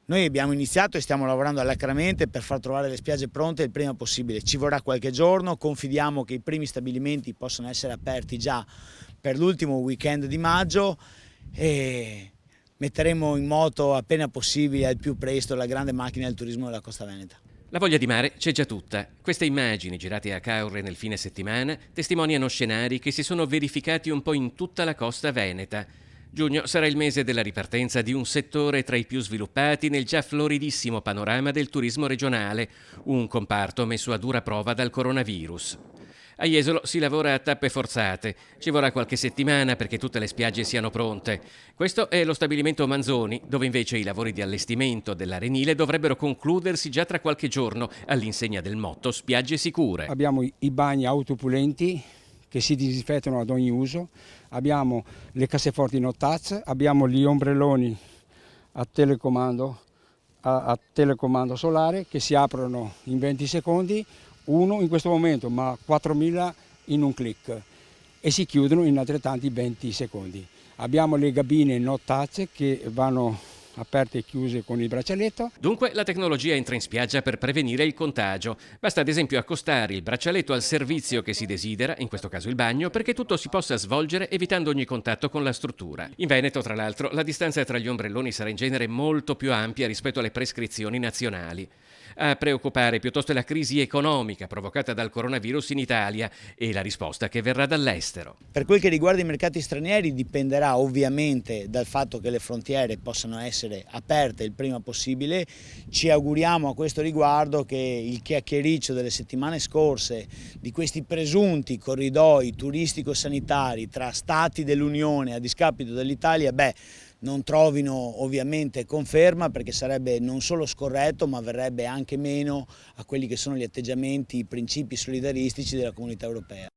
Noi abbiamo iniziato e stiamo lavorando alacremente per far trovare le spiagge pronte il prima possibile. Ci vorrà qualche giorno, confidiamo che i primi stabilimenti possano essere aperti già per l'ultimo weekend di maggio e metteremo in moto appena possibile al più presto la grande macchina del turismo della Costa Veneta. La voglia di mare c'è già tutta. Queste immagini girate a Caorle nel fine settimana testimoniano scenari che si sono verificati un po' in tutta la costa veneta. Giugno sarà il mese della ripartenza di un settore tra i più sviluppati nel già floridissimo panorama del turismo regionale, un comparto messo a dura prova dal coronavirus. A Jesolo si lavora a tappe forzate, ci vorrà qualche settimana perché tutte le spiagge siano pronte. Questo è lo stabilimento Manzoni, dove invece i lavori di allestimento dell'arenile dovrebbero concludersi già tra qualche giorno, all'insegna del motto Spiagge sicure. Abbiamo i bagni autopulenti che si disinfettano ad ogni uso, abbiamo le casseforti no touch, abbiamo gli ombrelloni a telecomando solare che si aprono in 20 secondi, uno in questo momento ma 4.000 in un clic e si chiudono in altrettanti 20 secondi. Abbiamo le gabine no touch che vanno aperte e chiuse con il braccialetto. Dunque la tecnologia entra in spiaggia per prevenire il contagio. Basta ad esempio accostare il braccialetto al servizio che si desidera, in questo caso il bagno, perché tutto si possa svolgere evitando ogni contatto con la struttura. In Veneto, tra l'altro, la distanza tra gli ombrelloni sarà in genere molto più ampia rispetto alle prescrizioni nazionali. A preoccupare piuttosto è la crisi economica provocata dal coronavirus in Italia e la risposta che verrà dall'estero. Per quel che riguarda i mercati stranieri dipenderà ovviamente dal fatto che le frontiere possano essere aperte il prima possibile. Ci auguriamo a questo riguardo che il chiacchiericcio delle settimane scorse di questi presunti corridoi turistico-sanitari tra stati dell'Unione a discapito dell'Italia, non trovino ovviamente conferma, perché sarebbe non solo scorretto ma verrebbe anche meno a quelli che sono gli atteggiamenti, i principi solidaristici della Comunità Europea.